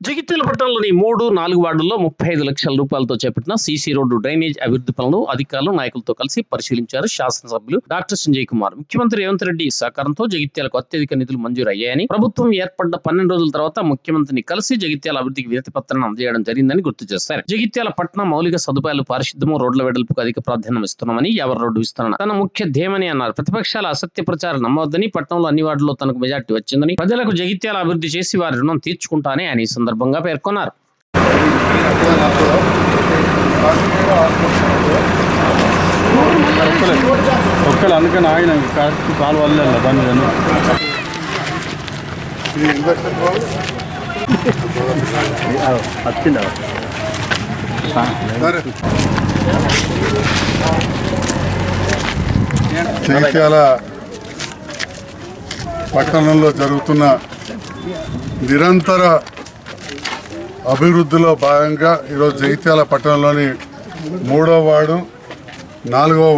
జగిత్యాల పట్టణంలోని 3, 4 వార్డుల్లో 35 లక్షల రూపాయలతో చేపట్టిన సీసీ రోడ్డు డ్రైనేజ్ అభివృద్ధి పనులను అధికారులు నాయకులతో కలిసి పరిశీలించారు శాసనసభ్యులు డాక్టర్ సంజయ్ కుమార్. ముఖ్యమంత్రి రేవంత్ రెడ్డి సహకారంతో జగిత్యాలకు అత్యధిక నిధులు మంజూరు అయ్యాయని, ప్రభుత్వం ఏర్పడ్డ 12 రోజుల తర్వాత ముఖ్యమంత్రిని కలిసి జగిత్యాల అభివృద్ధికి వినతి పత్రాన్ని అందజేయడం జరిగిందని గుర్తు చేశారు. జగిత్యాల పట్టణ మౌలిక సదుపాయాలు, పారిశుద్ధ్యము, రోడ్ల వెడల్పుకు అధిక ప్రాధాన్యం ఇస్తున్నామని, ఎవరి రోడ్డు విస్తరణ తన ముఖ్య ధ్యేయమని అన్నారు. ప్రతిపక్షాల అసత్య ప్రచారం నమ్మవద్దని, పట్టణంలో అన్ని వార్డుల్లో తనకు మెజార్టీ వచ్చిందని, ప్రజలకు జగిత్యాల అభివృద్ధి చేసి వారి రుణం తీర్చుకుంటానని ఆయన ఈ సందర్భంగా పేర్కొన్నారు. అందుకని ఆయన కరెక్ట్ కాలు వల్ల దాన్ని వచ్చిందా జగిత్యాల పట్టణంలో జరుగుతున్న నిరంతర అభివృద్ధిలో భాగంగా ఈరోజు జగిత్యాల పట్టణంలోని 3వ వార్డు 4వ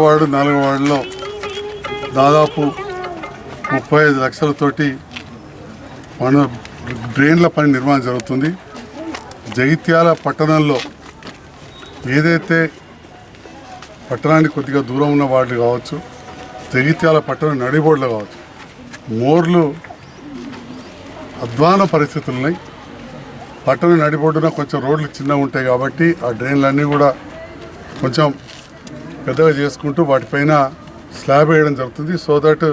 వార్డులో దాదాపు 35 లక్షలతోటి మన డ్రైన్ల పని నిర్మాణం జరుగుతుంది. జగిత్యాల పట్టణంలో ఏదైతే పట్టణానికి కొద్దిగా దూరం ఉన్న వార్డులు కావచ్చు, జగిత్యాల పట్టణం నడిబోర్డులు కావచ్చు, మోర్లు అధ్వాన పరిస్థితులు ఉన్నాయి. పట్టణం నడిబొడ్డున కొంచెం రోడ్లు చిన్నగా ఉంటాయి కాబట్టి ఆ డ్రైన్లన్నీ కూడా కొంచెం పెద్దగా చేసుకుంటూ వాటిపైన స్లాబ్ వేయడం జరుగుతుంది. సో దట్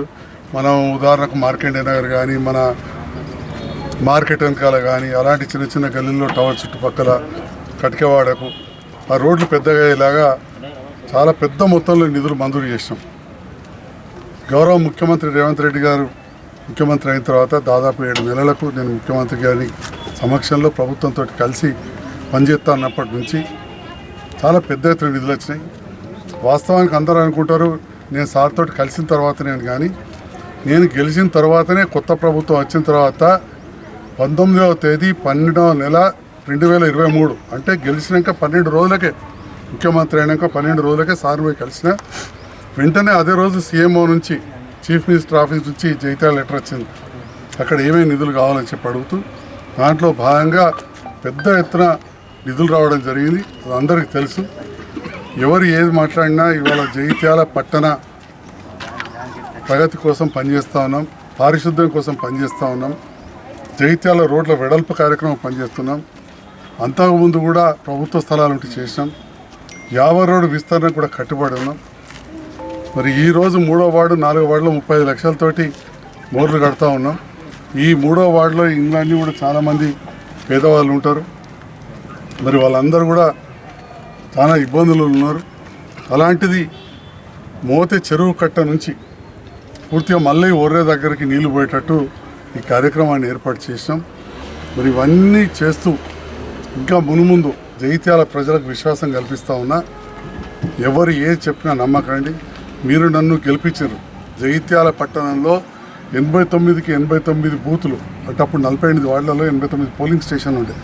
మనం ఉదాహరణకు మార్కెండ్ నగర్ కానీ, మన మార్కెట్ వెనకాల కానీ, అలాంటి చిన్న చిన్న గల్లీల్లో టవర్ చుట్టుపక్కల కటికవాడకు ఆ రోడ్లు పెద్దగా అయ్యేలాగా చాలా పెద్ద మొత్తంలో నిధులు మంజూరు చేసాం. గౌరవ ముఖ్యమంత్రి రేవంత్ రెడ్డి గారు ముఖ్యమంత్రి అయిన తర్వాత దాదాపు 7 నెలలకు నేను ముఖ్యమంత్రి గారి సమక్షంలో ప్రభుత్వంతో కలిసి పనిచేస్తా అన్నప్పటి నుంచి చాలా పెద్ద ఎత్తున నిధులు వచ్చినాయి. వాస్తవానికి అందరూ అనుకుంటారు నేను సార్తో కలిసిన తర్వాతనే కానీ, నేను గెలిచిన తర్వాతనే కొత్త ప్రభుత్వం వచ్చిన తర్వాత 19వ తేదీ 12వ నెల 2023 అంటే గెలిచినాక 12 రోజులకే, ముఖ్యమంత్రి అయినాక 12 రోజులకే సార్ పోయి కలిసిన వెంటనే అదే రోజు సీఎంఓ నుంచి, చీఫ్ మినిస్టర్ ఆఫీస్ నుంచి జగిత్యాల లెటర్ వచ్చింది. అక్కడ ఏమేమి నిధులు కావాలని చెప్పి అడుగుతూ దాంట్లో భాగంగా పెద్ద ఎత్తున నిధులు రావడం జరిగింది. అది అందరికీ తెలుసు. ఎవరు ఏది మాట్లాడినా ఇవాళ జగిత్యాల పట్టణ ప్రగతి కోసం పనిచేస్తూ ఉన్నాం, పారిశుద్ధ్యం కోసం పనిచేస్తూ ఉన్నాం, జగిత్యాల రోడ్ల వెడల్పు కార్యక్రమం పనిచేస్తున్నాం. అంతకుముందు కూడా ప్రభుత్వ స్థలాలు ఉంటే చేసినాం. 50 రోడ్డు విస్తరణ కూడా కట్టుబడి ఉన్నాం. మరి ఈరోజు 3వ వార్డు 4వ వార్డులో 35 లక్షలతోటి మోర్లు కడతా ఉన్నాం. ఈ 3వ వార్డులో ఇండ్లన్నీ కూడా చాలామంది పేదవాళ్ళు ఉంటారు. మరి వాళ్ళందరూ కూడా చాలా ఇబ్బందులు ఉన్నారు. అలాంటిది మోతే చెరువు కట్ట నుంచి పూర్తిగా మళ్ళీ ఒర్రే దగ్గరికి నీళ్లు పోయేటట్టు ఈ కార్యక్రమాన్ని ఏర్పాటు చేసాం. మరి ఇవన్నీ చేస్తూ ఇంకా మునుముందు జగిత్యాల ప్రజలకు విశ్వాసం కల్పిస్తూ ఉన్నా. ఎవరు ఏది చెప్పినా నమ్మకండి. మీరు నన్ను గెలిపించారు. జగిత్యాల పట్టణంలో 89కి 89 బూతులు, అంటే అప్పుడు 48 వార్డులలో 89 పోలింగ్ స్టేషన్లు ఉండే.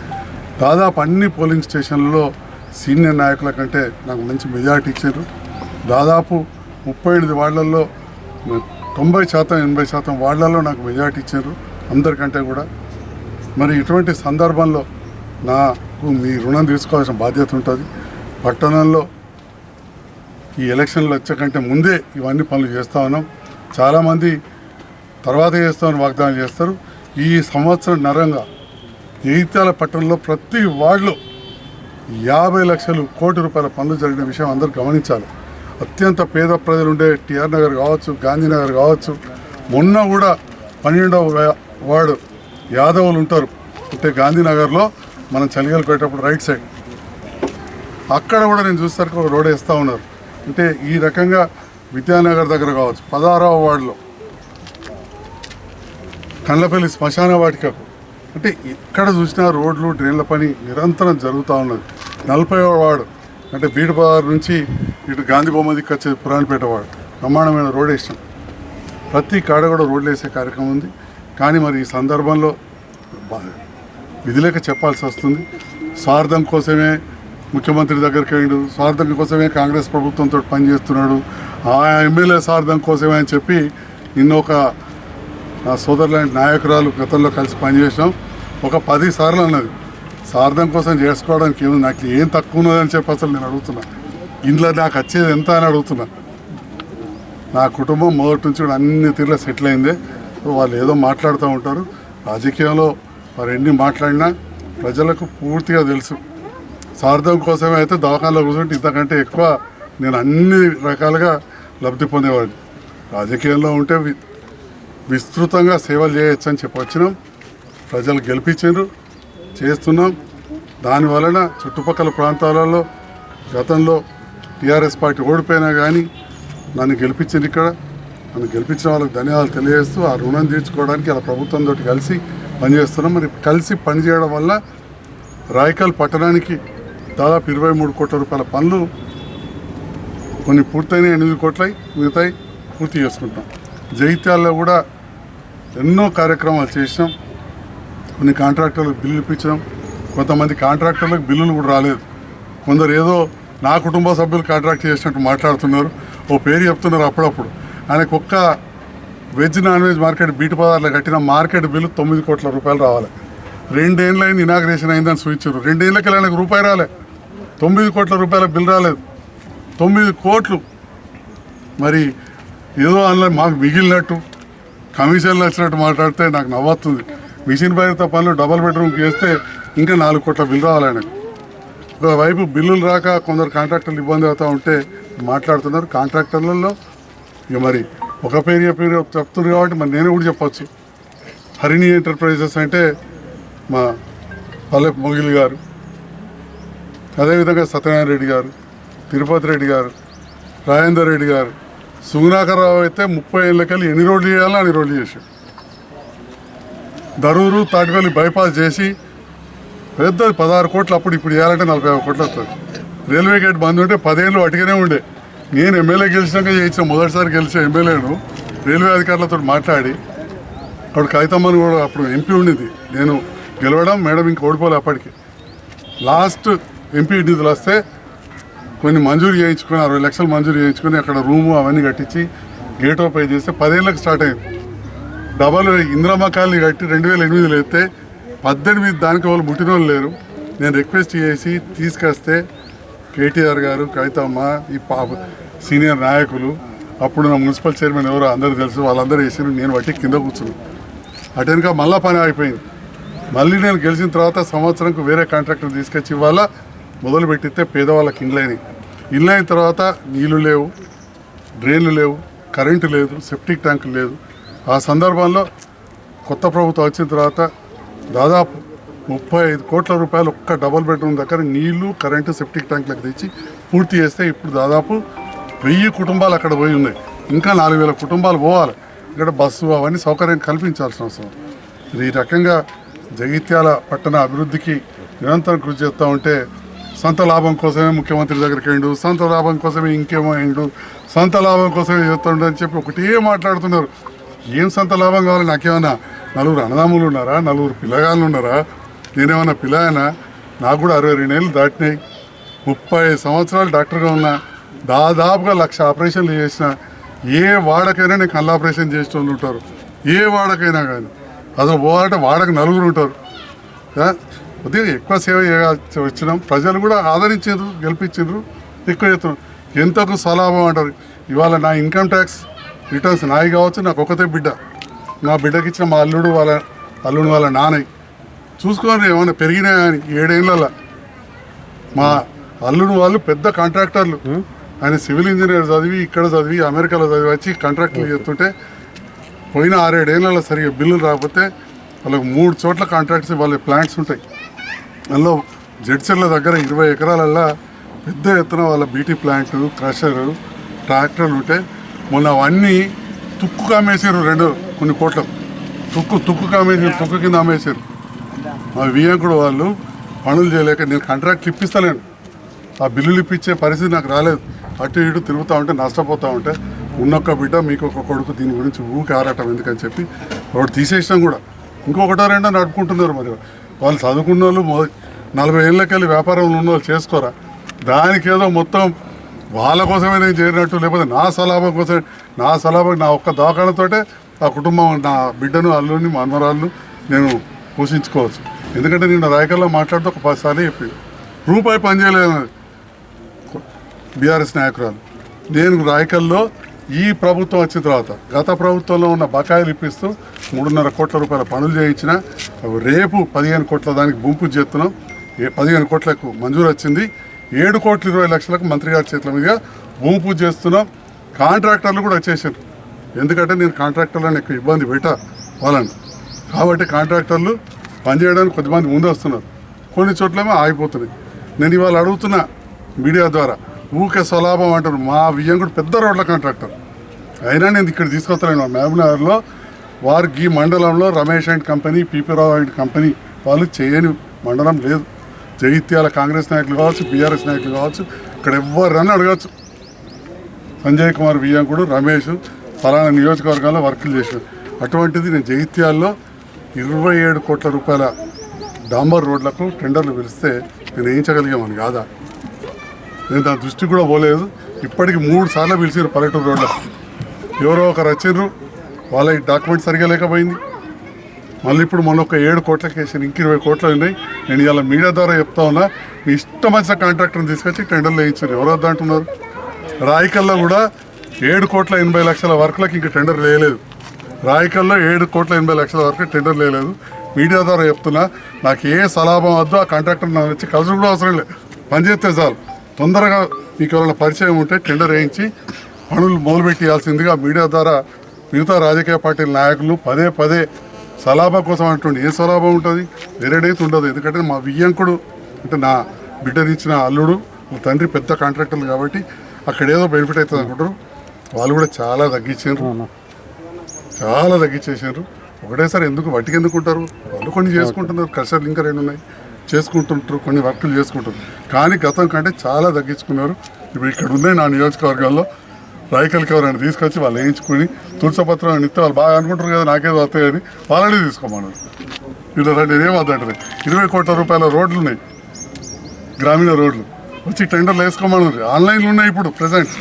దాదాపు అన్ని పోలింగ్ స్టేషన్లలో సీనియర్ నాయకుల కంటే నాకు మంచి మెజారిటీ ఇచ్చారు. దాదాపు 38 వార్డులలో 90% 80% వార్డులలో నాకు మెజారిటీ ఇచ్చారు అందరికంటే కూడా. మరి ఇటువంటి సందర్భంలో నాకు మీ రుణం తీసుకోవాల్సిన బాధ్యత ఉంటుంది. పట్టణంలో ఈ ఎలక్షన్లు వచ్చేకంటే ముందే ఇవన్నీ పనులు చేస్తూ ఉన్నాం. చాలామంది తర్వాత చేస్తామని వాగ్దానం చేస్తారు. ఈ సంవత్సరం నరంగా జగిత్యాల పట్టణంలో ప్రతి వార్డులో 50 లక్షలు కోటి రూపాయల పనులు జరిగిన విషయం అందరూ గమనించాలి. అత్యంత పేద ప్రజలు ఉండే టిఆర్ నగర్ కావచ్చు, గాంధీనగర్ కావచ్చు, మొన్న కూడా 12వ వార్డు యాదవులు ఉంటారు. అంటే గాంధీనగర్లో మనం చలిగలు పెట్టేటప్పుడు రైట్ సైడ్ అక్కడ కూడా నేను చూసేసరికి ఒక రోడ్ వేస్తూ ఉన్నారు. అంటే ఈ రకంగా విద్యానగర్ దగ్గర కావచ్చు, 16వ వార్డులో కండ్లపల్లి శ్మశాన వాటికకు, అంటే ఇక్కడ చూసినా రోడ్లు డ్రైన్ల పని నిరంతరం జరుగుతూ ఉన్నది. 40వ వార్డు అంటే బీటబార్ నుంచి ఇటు గాంధీ బొమ్మ దిక్కు వచ్చేది పురాణపేట వార్డు, బ్రహ్మాండమైన రోడ్ వేసాం. ప్రతి కాడ కూడా రోడ్లు వేసే కార్యక్రమం ఉంది. కానీ మరి ఈ సందర్భంలో విధిలేక చెప్పాల్సి వస్తుంది. స్వార్థం కోసమే ముఖ్యమంత్రి దగ్గరికి వెళ్ళాడు, స్వార్థం కోసమే కాంగ్రెస్ ప్రభుత్వంతో పనిచేస్తున్నాడు, ఆ ఎమ్మెల్యే స్వార్థం కోసమే అని చెప్పి నిన్న ఒక నా సోదరులాంటి నాయకురాలు గతంలో కలిసి పనిచేసాం. ఒక 10 సార్లు అన్నది స్వార్థం కోసం చేసుకోవడానికి ఏముంది, నాకు ఏం తక్కువ ఉన్నదని చెప్పి అసలు నేను అడుగుతున్నా. ఇంట్లో నాకు వచ్చేది ఎంత అని అడుగుతున్నా. నా కుటుంబం మొదటి నుంచి కూడా అన్ని తీరులో సెటిల్ అయిందే. వాళ్ళు ఏదో మాట్లాడుతూ ఉంటారు. రాజకీయంలో వారు ఎన్ని మాట్లాడినా ప్రజలకు పూర్తిగా తెలుసు. స్వార్థం కోసమే అయితే దవాఖానలో కూర్చుంటే ఇంతకంటే ఎక్కువ నేను అన్ని రకాలుగా లబ్ధి పొందేవాడిని. రాజకీయంలో ఉంటే విస్తృతంగా సేవలు చేయొచ్చు అని చెప్పొచ్చినాం. ప్రజలు గెలిపించారు, చేస్తున్నాం. దానివలన చుట్టుపక్కల ప్రాంతాలలో గతంలో టీఆర్ఎస్ పార్టీ ఓడిపోయినా కానీ నన్ను గెలిపించింది. ఇక్కడ నన్ను గెలిపించిన వాళ్ళకి ధన్యవాదాలు తెలియజేస్తూ ఆ రుణం తీర్చుకోవడానికి అలా ప్రభుత్వంతో కలిసి పనిచేస్తున్నాం. మరి కలిసి పనిచేయడం వల్ల రాయకల్ పట్టణానికి దాదాపు 23 కోట్ల రూపాయల పనులు కొన్ని పూర్తయినాయి, 8 కోట్లయి మిగతాయి పూర్తి చేసుకుంటాం. జగిత్యాలలో కూడా ఎన్నో కార్యక్రమాలు చేసినాం. కొన్ని కాంట్రాక్టర్లకు బిల్లులు ఇప్పించినాం. కొంతమంది కాంట్రాక్టర్లకు బిల్లులు కూడా రాలేదు. కొందరు ఏదో నా కుటుంబ సభ్యులు కాంట్రాక్ట్ చేసినట్టు మాట్లాడుతున్నారు. ఓ పేరు చెప్తున్నారు అప్పుడప్పుడు. ఆయనకు ఒక్క veg non veg market BT పదార్థాలు కట్టిన మార్కెట్ బిల్లు 9 కోట్ల రూపాయలు రావాలి. 2 ఏళ్ళు అయింది ఇనాగ్రేషన్ అయిందని సూచించారు. 2 ఏళ్ళకి ఆయనకు రూపాయి రాలే. 9 కోట్ల రూపాయల బిల్ రాలేదు. 9 కోట్లు. మరి ఏదో అందులో మాకు మిగిలినట్టు కమిషన్లు వచ్చినట్టు మాట్లాడితే నాకు నవ్వుతుంది. మిషన్ బయట పనులు డబల్ బెడ్రూమ్కి వేస్తే ఇంకా 4 కోట్ల బిల్ రావాలి ఆయనకు. ఒకవైపు బిల్లులు రాక కొందరు కాంట్రాక్టర్లు ఇబ్బంది అవుతూ ఉంటే మాట్లాడుతున్నారు. కాంట్రాక్టర్లలో ఇక మరి ఒక పేరు చెప్తున్నారు కాబట్టి మరి నేను కూడా చెప్పచ్చు. హరిణి ఎంటర్ప్రైజెస్ అంటే మా పల్లె మొగిలి గారు, అదేవిధంగా సత్యనారాయణ రెడ్డి గారు, తిరుపతి రెడ్డి గారు, రాజేందర్ రెడ్డి గారు, సుగుణాకర్రావు అయితే 30 ఏళ్ళకెళ్ళి ఎన్ని రోడ్లు చేయాలో అన్ని రోడ్లు చేశారు. దరూరు తాటిపల్లి బైపాస్ చేసి పెద్ద 16 కోట్లు, అప్పుడు ఇప్పుడు చేయాలంటే 45 కోట్లు వస్తుంది. రైల్వే గేట్ బంద్ ఉంటే 10 ఏళ్ళు అటుగానే ఉండే. నేను ఎమ్మెల్యే గెలిచినాక చేయించిన మొదటిసారి గెలిచే ఎమ్మెల్యేను రైల్వే అధికారులతో మాట్లాడి అప్పుడు కవితమ్మని కూడా అప్పుడు ఎంపీ ఉండింది. నేను గెలవడం మేడం ఇంక ఓడిపోలే. అప్పటికి లాస్ట్ ఎంపీ నిధులు వస్తే కొన్ని మంజూరు చేయించుకొని 60 లక్షలు మంజూరు చేయించుకొని అక్కడ రూము అవన్నీ కట్టించి గేట్ ఓపెన్ చేస్తే 10 ఏళ్ళకి స్టార్ట్ అయింది. డబల్ ఇందిరమ్మ కాలనీ కట్టి 2008లో అయితే 18 దానికి వాళ్ళు ముట్టిన వాళ్ళు లేరు. నేను రిక్వెస్ట్ చేసి తీసుకొస్తే కేటీఆర్ గారు, కవితమ్మ, ఈ సీనియర్ నాయకులు, అప్పుడు నా మున్సిపల్ చైర్మన్ ఎవరో అందరూ తెలుసు, వాళ్ళందరూ వేసారు. నేను వట్టి కింద కూర్చున్నాను. అటెనక మళ్ళీ పని అయిపోయింది. మళ్ళీ నేను గెలిచిన తర్వాత సంవత్సరంకు వేరే కాంట్రాక్టర్ తీసుకొచ్చి ఇవాళ మొదలు పెట్టితే పేదవాళ్ళకి ఇండ్లైనవి. ఇండ్లైన తర్వాత నీళ్లు లేవు, డ్రైన్లు లేవు, కరెంటు లేదు, సెప్టిక్ ట్యాంకులు లేదు. ఆ సందర్భంలో కొత్త ప్రభుత్వం వచ్చిన తర్వాత దాదాపు 35 కోట్ల రూపాయలు ఒక్క డబుల్ బెడ్రూమ్ దగ్గర నీళ్లు, కరెంటు, సెప్టిక్ ట్యాంకులకు తెచ్చి పూర్తి చేస్తే ఇప్పుడు దాదాపు 1000 కుటుంబాలు అక్కడ పోయి ఉన్నాయి. ఇంకా 4000 కుటుంబాలు పోవాలి. ఇక్కడ బస్సు అవన్నీ సౌకర్యం కల్పించాల్సిన అవసరం. ఈ రకంగా జగిత్యాల పట్టణ అభివృద్ధికి నిరంతరం కృషి చేస్తూ ఉంటే సొంత లాభం కోసమే ముఖ్యమంత్రి దగ్గరికి అయిండు, సొంత లాభం కోసమే ఇంకేమో అయిండు, సొంత లాభం కోసమే చేస్తుండ అని చెప్పి ఒకటే మాట్లాడుతున్నారు. ఏం సొంత లాభం కావాలి? నాకేమన్నా 4 అన్నదమ్ములు ఉన్నారా? 4 పిల్లగాళ్ళు ఉన్నారా? నేనేమన్నా పిల్లగానా? నాకు కూడా 62 ఏళ్ళు దాటినాయి. 30 సంవత్సరాలు డాక్టర్గా ఉన్నా. దాదాపుగా 1,00,000 ఆపరేషన్లు చేసిన. ఏ వాడకైనా నేను కళ్ళ ఆపరేషన్ చేసే వాళ్ళు ఉంటారు. ఏ వాడకైనా కానీ అసలు పోవాలంటే వాడకు 4 ఉంటారు. కొద్దిగా ఎక్కువ సేవ చేయాల్సి వచ్చినాం. ప్రజలు కూడా ఆదరించారు, గెలిపించారు, ఎక్కువ చేస్తున్నారు. ఎంతకు స్వలాభం అంటారు. ఇవాళ నా ఇన్కమ్ ట్యాక్స్ రిటర్న్స్ నాయి కావచ్చు. నాకు ఒకతే బిడ్డ. నా బిడ్డకి ఇచ్చిన మా అల్లుడు వాళ్ళ నాన్నయ్య చూసుకొని ఏమైనా పెరిగినాయా అని 7 ఏళ్ళలో. మా అల్లుడు వాళ్ళు పెద్ద కాంట్రాక్టర్లు. ఆయన సివిల్ ఇంజనీర్ చదివి ఇక్కడ చదివి అమెరికాలో చదివి వచ్చి కాంట్రాక్టులు చేస్తుంటే పోయిన 6-7 ఏళ్ళలో సరిగ్గా బిల్లులు రాకపోతే వాళ్ళకి 3 చోట్ల కాంట్రాక్ట్స్ వాళ్ళ ప్లాంట్స్ ఉంటాయి. అందులో జడ్చర్ల దగ్గర 20 ఎకరాలల్లో పెద్ద ఎత్తున వాళ్ళ బీటీ ప్లాంట్, క్రషరు, ట్రాక్టర్లు ఉంటే మొన్న అవన్నీ తుక్కు అమ్మేసారు. కొన్ని కోట్ల తుక్కు అమ్మేసారు. తుక్కు కింద అమ్మేసారు. మా వియంకుడు వాళ్ళు పనులు చేయలేక నేను కాంట్రాక్ట్లు ఇప్పిస్తలేను. ఆ బిల్లులు ఇప్పించే పరిస్థితి నాకు రాలేదు. అటు ఇటు తిరుగుతూ ఉంటే నష్టపోతూ ఉంటే ఉన్నొక్క బిడ్డ మీకు ఒక కొడుకు దీని గురించి ఊరికి ఆరాటం ఎందుకని చెప్పి ఒకటి తీసేసినాం కూడా. ఇంకొకటో రెండో నడుపుకుంటున్నారు. మరి వాళ్ళు చదువుకున్న వాళ్ళు 40 ఏళ్ళకెళ్ళి వ్యాపారంలో ఉన్న వాళ్ళు చేసుకోరా? దానికేదో మొత్తం వాళ్ళ కోసమే నేను చేరినట్టు, లేకపోతే నా సలాభం కోసం నా ఒక్క దవాఖానతోటే ఆ కుటుంబం నా బిడ్డను అల్లుని మనవరాళ్ళు నేను పోషించుకోవచ్చు. ఎందుకంటే నేను రాయకల్లో మాట్లాడుతూ ఒక 10 సార్లు చెప్పింది రూపాయి పని చేయలేదు బీఆర్ఎస్ నాయకురాలు. నేను రాయకల్లో ఈ ప్రభుత్వం వచ్చిన తర్వాత గత ప్రభుత్వంలో ఉన్న బకాయిలు ఇప్పిస్తూ 3.5 కోట్ల రూపాయల పనులు చేయించిన రేపు 15 కోట్ల దానికి భూమి పూజ చేస్తున్నాం. 15 కోట్లకు మంజూరు వచ్చింది. 7,20,00,000కు మంత్రి గారి చేతుల మీదుగా భూమి పూజ చేస్తున్నాం. కాంట్రాక్టర్లు కూడా వచ్చేసారు. ఎందుకంటే నేను కాంట్రాక్టర్లను ఎక్కువ ఇబ్బంది పెట్టా వాళ్ళని, కాబట్టి కాంట్రాక్టర్లు పనిచేయడానికి కొద్దిమంది ముందు వస్తున్నారు, కొన్ని చోట్లేమో ఆగిపోతున్నాయి. నేను ఇవాళ అడుగుతున్నా మీడియా ద్వారా, ఊకే స్వలాభం అంటారు. మా వియ్యంకుడు పెద్ద రోడ్ల కాంట్రాక్టర్ అయినా నేను ఇక్కడ తీసుకొస్తాను. మహబూబ్నగర్లో వారికి ఈ మండలంలో Ramesh and company, PP Rao and company వాళ్ళు చేయని మండలం లేదు. జగిత్యాల కాంగ్రెస్ నాయకులు కావచ్చు, బీఆర్ఎస్ నాయకులు కావచ్చు, ఇక్కడ ఎవరన్నా అడగచ్చు. సంజయ్ కుమార్ వియ్యంకుడు, రమేష్ ఫలానా నియోజకవర్గాల్లో వర్కులు చేశారు. అటువంటిది నేను జగిత్యాల్లో 27 కోట్ల రూపాయల డాంబర్ రోడ్లకు టెండర్లు పిలిస్తే నేను వేయించగలిగామని కాదా? నేను దాని దృష్టికి కూడా పోలేదు. ఇప్పటికి 3 సార్లు పిలిచారు పల్లెటూరు రోడ్లకు. ఎవరో ఒకరు వచ్చిర్రు, వాళ్ళ డాక్యుమెంట్ సరిగా లేకపోయింది. మళ్ళీ ఇప్పుడు మొన్న ఒక 7 కోట్లకి వేసాను, ఇంక 20 కోట్లు ఉన్నాయి. నేను ఇలా మీడియా ద్వారా చెప్తా ఉన్నా, మీ ఇష్టం వచ్చిన కాంట్రాక్టర్ని తీసుకొచ్చి టెండర్లు వేయించారు. ఎవరు వద్ద అంటున్నారు? రాయకల్లో కూడా 7,80,00,000 వర్కులకు ఇంకా టెండర్ వేయలేదు. రాయకల్లో 7,80,00,000 వరకు టెండర్ వేయలేదు. మీడియా ద్వారా చెప్తున్నా, నాకు ఏ సలాభం వద్దు, ఆ కాంట్రాక్టర్ నాకు వచ్చి కలిసి కూడా అవసరం లేదు, పనిచేస్తే చాలు. తొందరగా మీకు ఎవరైనా పరిచయం ఉంటే టెండర్ వేయించి పనులు మొదలుపెట్టియాల్సిందిగా మీడియా ద్వారా మిగతా రాజకీయ పార్టీల నాయకులు పదే సలాభం కోసం అంటుండే. ఏ సలాభం ఉంటుంది? వేరేడైతే ఉండదు. ఎందుకంటే మా వియ్యంకుడు అంటే నా బిడ్డనిచ్చిన అల్లుడు, మా తండ్రి పెద్ద కాంట్రాక్టర్లు కాబట్టి అక్కడ ఏదో బెనిఫిట్ అవుతుంది అనుకుంటారు. వాళ్ళు కూడా చాలా తగ్గించేసారు. ఒకటేసారి ఎందుకు వడ్డీకి ఎందుకు ఉంటారు? వాళ్ళు కొన్ని చేసుకుంటున్నారు, కర్షకులు ఇంకా 2 ఉన్నాయి చేసుకుంటుంటారు, కొన్ని వర్కులు చేసుకుంటారు. కానీ గతం కంటే చాలా తగ్గించుకున్నారు. ఇప్పుడు ఇక్కడ ఉన్నాయి నా నియోజకవర్గాల్లో రాయకల్కి ఎవరైనా తీసుకొచ్చి వాళ్ళు వేయించుకుని తులసపత్రం ఇస్తే వాళ్ళు బాగా అనుకుంటారు కదా నాకేదో వస్తాయని వాళ్ళని తీసుకోమన్నారు. ఇలా నేనేం వద్దంటారు. 20 కోట్ల రూపాయల రోడ్లు ఉన్నాయి, గ్రామీణ రోడ్లు, వచ్చి టెండర్లు వేసుకోమన్నారు. ఆన్లైన్లు ఉన్నాయి, ఇప్పుడు ప్రజెంట్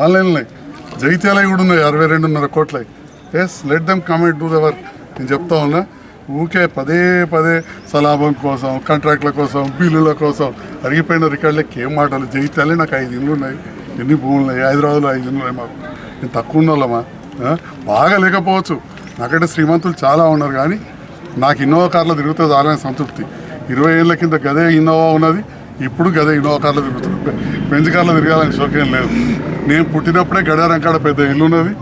ఆన్లైన్లు ఉన్నాయి. జగిత్యాలవి కూడా ఉన్నాయి 62.5 కోట్లవి. Yes, let them come and do the work. నేను చెప్తా ఉన్నా, ఊకే పదే సలాభం కోసం, కాంట్రాక్ట్ల కోసం, బిల్లుల కోసం అరిగిపోయిన రికార్డులకి ఏం మాటలు. జగిత్యాలే నాకు 5 ఇండ్లు ఉన్నాయి, ఎన్ని భూములు ఉన్నాయి? హైదరాబాద్లో 5 ఇండ్లు ఉన్నాయి మాకు. నేను తక్కువ ఉన్న వాళ్ళమా? బాగా లేకపోవచ్చు, నాకంటే శ్రీమంతులు చాలా ఉన్నారు. కానీ నాకు ఇన్నోవా కార్లో తిరుగుతుంది అలానే సంతృప్తి. 20 ఏళ్ళ కింద గదే ఇన్నోవా ఉన్నది, ఇప్పుడు గదే ఇన్నోవా కార్లో తిరుగుతుంది. బెంజ్ కార్లో తిరగాలని షోకేం లేదు. నేను పుట్టినప్పుడే గడారం కాడ పెద్ద ఇల్లు ఉన్నది,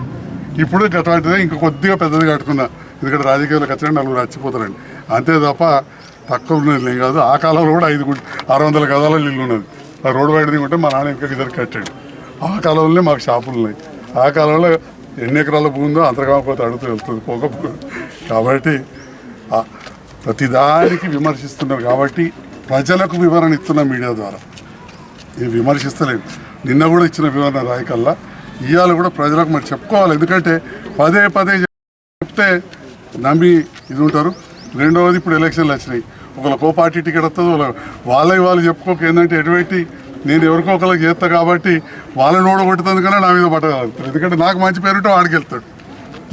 ఇప్పుడు అటువంటిదే ఇంకా కొద్దిగా పెద్దది కట్టుకున్నా. ఎందుకంటే రాజకీయాలకు వచ్చినా 4 చచ్చిపోతారండి, అంతే తప్ప తక్కువ ఉన్నది ఏం కాదు. ఆ కాలంలో కూడా 600 గదాల ఇల్లు ఉన్నది. ఆ రోడ్డు బయట దిగుంటే మా నాన్న ఇంకా ఇద్దరు కట్టాడు. ఆ కాలంలోనే మాకు షాపులు ఉన్నాయి. ఆ కాలంలో ఎన్ని ఎకరాల భూమి ఉందో అంతర్గాకపోతే అడుగుతూ వెళ్తుంది పోకపోతే. కాబట్టి ప్రతిదానికి విమర్శిస్తున్నారు. కాబట్టి ప్రజలకు వివరణ ఇస్తున్న మీడియా ద్వారా ఇది విమర్శిస్తలేదు. నిన్న కూడా ఇచ్చిన వివరణ రాయకల్లా, ఇవాళ కూడా ప్రజలకు మరి చెప్పుకోవాలి. ఎందుకంటే పదే చెప్తే నమ్మి ఇది ఉంటారు. రెండవది, ఇప్పుడు ఎలక్షన్లు వచ్చినాయి, ఒకళ్ళకో పార్టీ టికెట్ వస్తుంది, వాళ్ళు చెప్పుకోక ఏంటంటే ఎటువంటి నేను ఎవరికో ఒకరికి చేస్తా కాబట్టి వాళ్ళని ఓడగొట్టుతుంది కన్నా నా మీద పట్టగలుగుతారు. ఎందుకంటే నాకు మంచి పేరుంటే వాడికి వెళ్తాడు,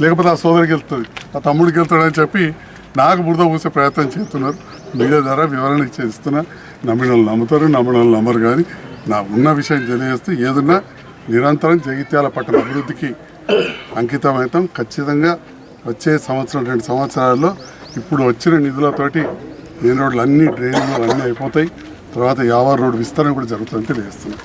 లేకపోతే ఆ సోదరికి వెళ్తుంది, ఆ తమ్ముడికి వెళ్తాడు అని చెప్పి నాకు బురద పూసే ప్రయత్నం చేస్తున్నారు. మీడియా ద్వారా వివరణ ఇస్తున్నా. నమ్మిన వాళ్ళు నమ్ముతారు, నమ్మిన వాళ్ళు నమ్మరు. కానీ నా ఉన్న విషయం తెలియజేస్తూ ఏదన్నా నిరంతరం జగిత్యాల పట్టణ అభివృద్ధికి అంకితమవుతాం. ఖచ్చితంగా వచ్చే 1-2 సంవత్సరాల్లో ఇప్పుడు వచ్చిన నిధులతోటి మెయిన్ రోడ్లు అన్నీ, డ్రైన్లు అన్నీ అయిపోతాయి. తర్వాత యావర్ రోడ్డు విస్తరణ కూడా జరుగుతుందని తెలియజేస్తున్నాం.